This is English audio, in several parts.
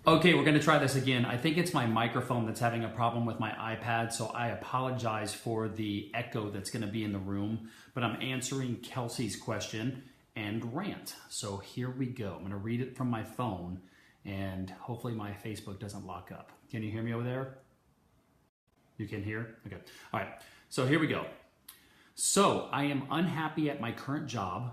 Okay, we're gonna try this again. I think it's my microphone that's having a problem with my iPad, so I apologize for the echo that's gonna be in the room, but I'm answering Kelsey's question and rant. So here we go. I'm gonna read it from my phone and hopefully my Facebook doesn't lock up. Can you hear me over there? You can hear? Okay, all right, so here we go. So I am unhappy at my current job,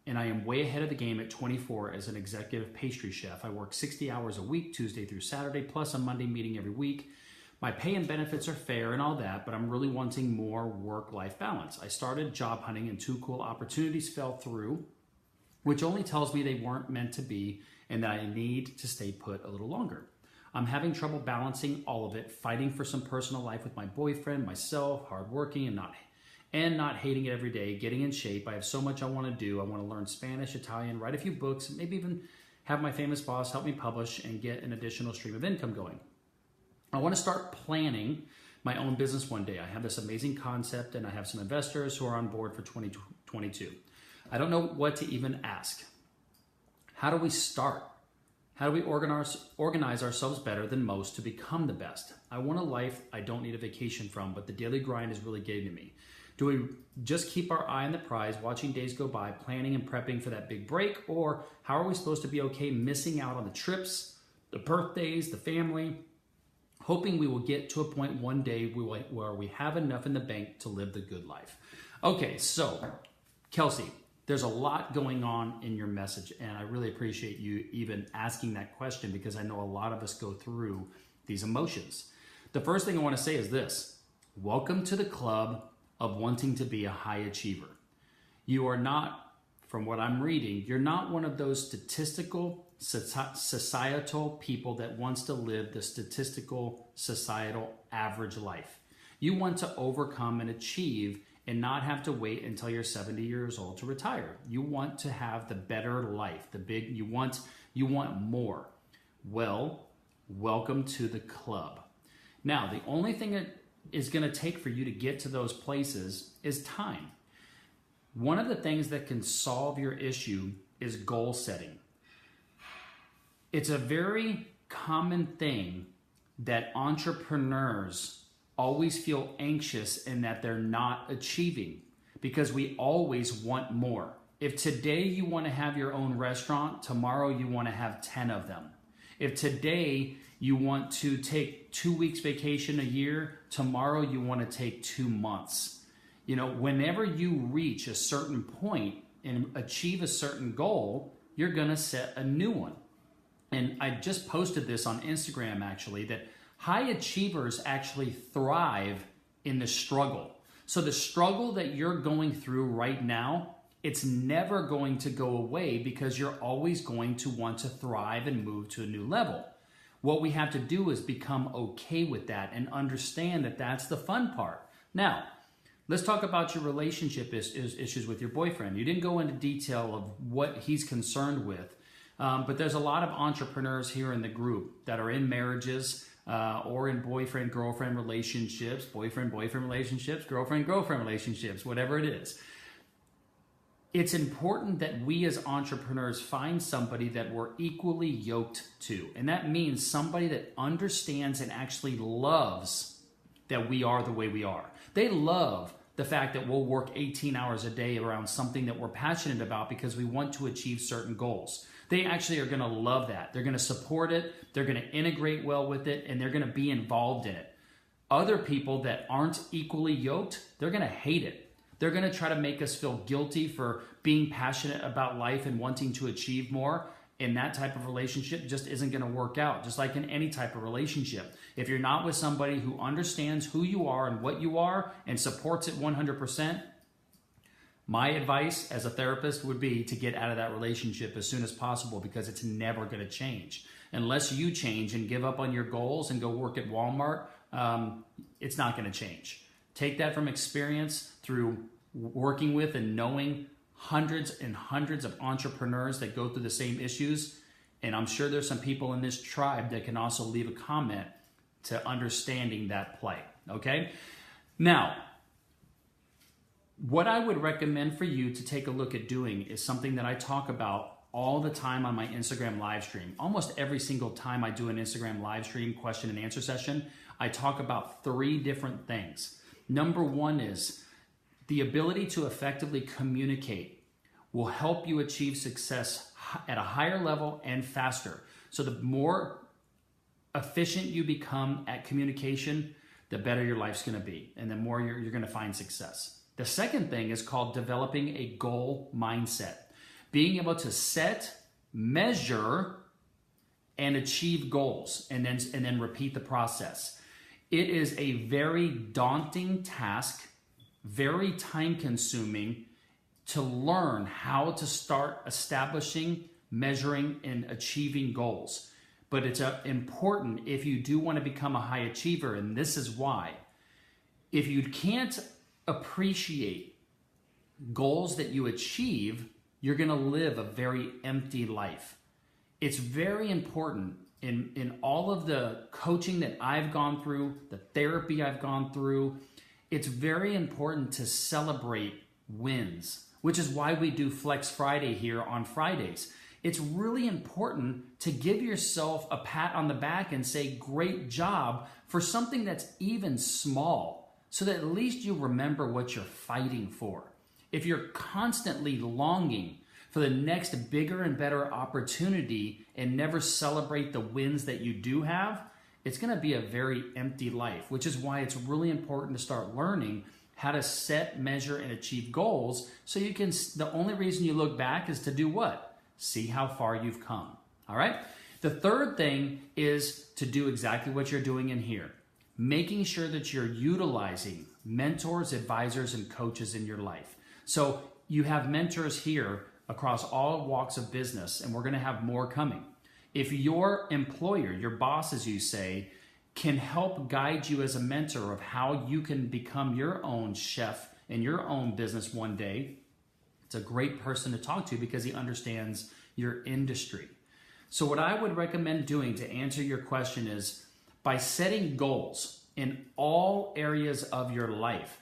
and I am way ahead of the game at 24 as an executive pastry chef. I work 60 hours a week, Tuesday through Saturday, plus a Monday meeting every week. My pay and benefits are fair and all that, but I'm really wanting more work-life balance. I started job hunting and 2 cool opportunities fell through, which only tells me they weren't meant to be and that I need to stay put a little longer. I'm having trouble balancing all of it, fighting for some personal life with my boyfriend, myself, hardworking and not hating it every day, getting in shape. I have so much I want to do. I want to learn Spanish, Italian, write a few books, maybe even have my famous boss help me publish and get an additional stream of income going. I want to start planning my own business one day. I have this amazing concept and I have some investors who are on board for 2022. I don't know what to even ask. How do we start? How do we organize ourselves better than most to become the best? I want a life I don't need a vacation from, but the daily grind is really getting to me. Do we just keep our eye on the prize, watching days go by, planning and prepping for that big break? Or how are we supposed to be okay missing out on the trips, the birthdays, the family, hoping we will get to a point one day where we have enough in the bank to live the good life? Okay, so Kelsey, there's a lot going on in your message, and I really appreciate you even asking that question because I know a lot of us go through these emotions. The first thing I want to say is this: welcome to the club of wanting to be a high achiever. You are not, from what I'm reading, you're not one of those statistical, societal people that wants to live the statistical, societal average life. You want to overcome and achieve and not have to wait until you're 70 years old to retire. You want to have the better life, you want more. Well, welcome to the club. Now, the only thing that is going to take for you to get to those places is time. One of the things that can solve your issue is goal setting. It's a very common thing that entrepreneurs always feel anxious in that they're not achieving because we always want more. If today you want to have your own restaurant, tomorrow you want to have 10 of them. If today you want to take 2 weeks vacation a year, tomorrow you want to take 2 months. You know, whenever you reach a certain point and achieve a certain goal, you're going to set a new one. And I just posted this on Instagram actually, that high achievers actually thrive in the struggle. So the struggle that you're going through right now, it's never going to go away because you're always going to want to thrive and move to a new level. What we have to do is become okay with that and understand that that's the fun part. Now, let's talk about your relationship issues with your boyfriend. You didn't go into detail of what he's concerned with, but there's a lot of entrepreneurs here in the group that are in marriages or in boyfriend-girlfriend relationships, boyfriend-boyfriend relationships, girlfriend-girlfriend relationships, whatever it is. It's important that we as entrepreneurs find somebody that we're equally yoked to. And that means somebody that understands and actually loves that we are the way we are. They love the fact that we'll work 18 hours a day around something that we're passionate about because we want to achieve certain goals. They actually are going to love that. They're going to support it. They're going to integrate well with it, and they're going to be involved in it. Other people that aren't equally yoked, they're going to hate it. They're going to try to make us feel guilty for being passionate about life and wanting to achieve more. And that type of relationship just isn't going to work out, just like in any type of relationship. If you're not with somebody who understands who you are and what you are and supports it 100%, my advice as a therapist would be to get out of that relationship as soon as possible because it's never going to change. Unless you change and give up on your goals and go work at Walmart, it's not going to change. Take that from experience through working with and knowing hundreds and hundreds of entrepreneurs that go through the same issues. And I'm sure there's some people in this tribe that can also leave a comment to understanding that play, okay? Now, what I would recommend for you to take a look at doing is something that I talk about all the time on my Instagram live stream. Almost every single time I do an Instagram live stream question and answer session, I talk about 3 different things. Number 1 is the ability to effectively communicate will help you achieve success at a higher level and faster. So the more efficient you become at communication, the better your life's going to be, and the more you're going to find success. The second thing is called developing a goal mindset. Being able to set, measure, and achieve goals, and then repeat the process. It is a very daunting task, very time-consuming to learn how to start establishing, measuring, and achieving goals. But it's important if you do want to become a high achiever, and this is why. If you can't appreciate goals that you achieve, you're going to live a very empty life. It's very important in all of the coaching that I've gone through, the therapy I've gone through, it's very important to celebrate wins, which is why we do Flex Friday here on Fridays. It's really important to give yourself a pat on the back and say, great job, for something that's even small, so that at least you remember what you're fighting for. If you're constantly longing for the next bigger and better opportunity and never celebrate the wins that you do have, it's going to be a very empty life, which is why it's really important to start learning how to set, measure, and achieve goals. So you can, the only reason you look back is to do what? See how far you've come. All right. The third thing is to do exactly what you're doing in here, making sure that you're utilizing mentors, advisors, and coaches in your life. So you have mentors here across all walks of business, and we're going to have more coming. If your employer, your boss, as you say, can help guide you as a mentor of how you can become your own chef in your own business one day, it's a great person to talk to because he understands your industry. So what I would recommend doing to answer your question is by setting goals in all areas of your life.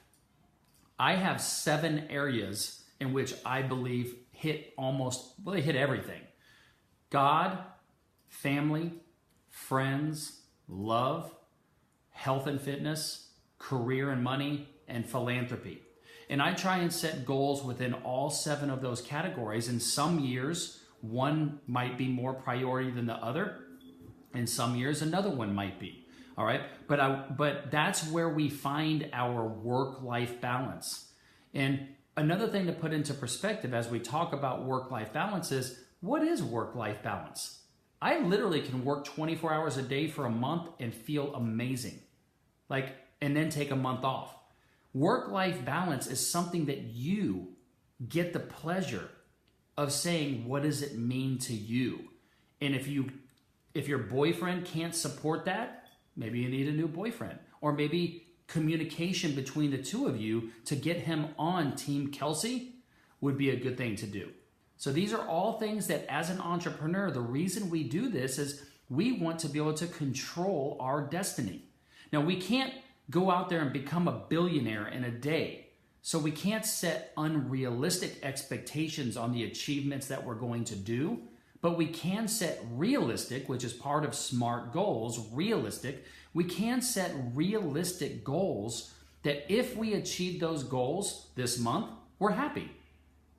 I have 7 areas in which I believe they hit everything. God, family, friends, love, health and fitness, career and money, and philanthropy. And I try and set goals within all 7 of those categories. In some years, one might be more priority than the other. In some years, another one might be. All right. But that's where we find our work-life balance. And another thing to put into perspective as we talk about work-life balance is, what is work-life balance? I literally can work 24 hours a day for a month and feel amazing. And then take a month off. Work-life balance is something that you get the pleasure of saying, what does it mean to you? And if your boyfriend can't support that, maybe you need a new boyfriend, or maybe communication between the two of you to get him on Team Kelsey would be a good thing to do. So these are all things that as an entrepreneur, the reason we do this is we want to be able to control our destiny. Now, we can't go out there and become a billionaire in a day. So we can't set unrealistic expectations on the achievements that we're going to do, but we can set realistic, which is part of SMART goals, realistic. We can set realistic goals that if we achieve those goals this month, we're happy.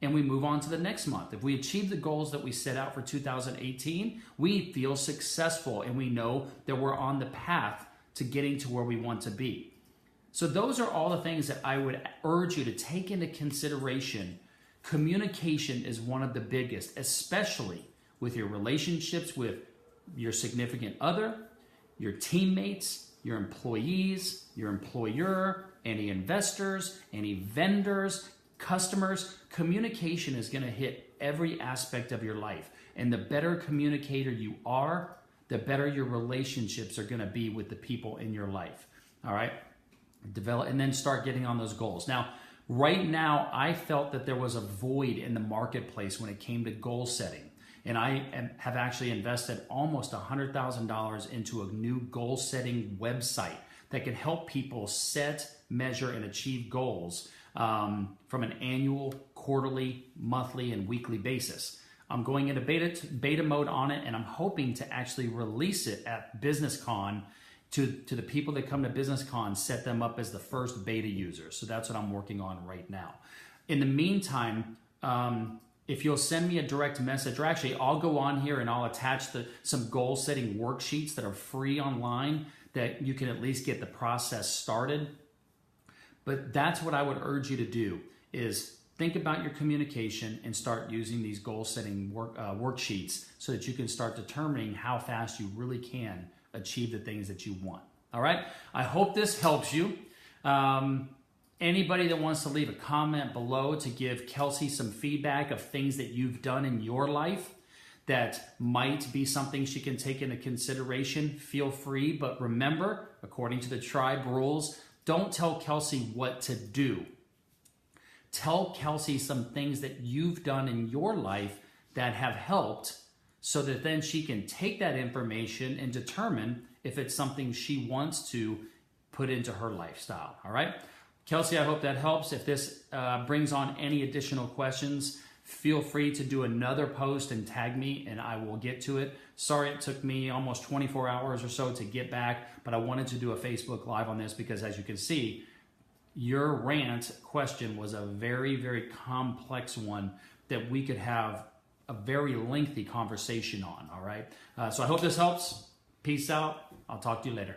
And we move on to the next month. If we achieve the goals that we set out for 2018, we feel successful and we know that we're on the path to getting to where we want to be. So those are all the things that I would urge you to take into consideration. Communication is one of the biggest, especially with your relationships with your significant other, your teammates, your employees, your employer, any investors, any vendors, customers. Communication is going to hit every aspect of your life. And the better communicator you are, the better your relationships are going to be with the people in your life. All right? Develop and then start getting on those goals. Now, right now, I felt that there was a void in the marketplace when it came to goal setting. And I have actually invested almost $100,000 into a new goal setting website that can help people set, measure, and achieve goals from an annual, quarterly, monthly, and weekly basis. I'm going into beta mode on it, and I'm hoping to actually release it at BusinessCon to the people that come to BusinessCon, set them up as the first beta users. So that's what I'm working on right now. In the meantime, if you'll send me a direct message, or actually I'll go on here and I'll attach some goal setting worksheets that are free online that you can at least get the process started. But that's what I would urge you to do, is think about your communication and start using these goal setting worksheets so that you can start determining how fast you really can achieve the things that you want. All right? I hope this helps you. Anybody that wants to leave a comment below to give Kelsey some feedback of things that you've done in your life that might be something she can take into consideration, feel free. But remember, according to the tribe rules, don't tell Kelsey what to do. Tell Kelsey some things that you've done in your life that have helped, so that then she can take that information and determine if it's something she wants to put into her lifestyle. All right? Kelsey, I hope that helps. If this brings on any additional questions, feel free to do another post and tag me and I will get to it. Sorry it took me almost 24 hours or so to get back, but I wanted to do a Facebook Live on this because, as you can see, your rant question was a very, very complex one that we could have a very lengthy conversation on, all right? So I hope this helps. Peace out. I'll talk to you later.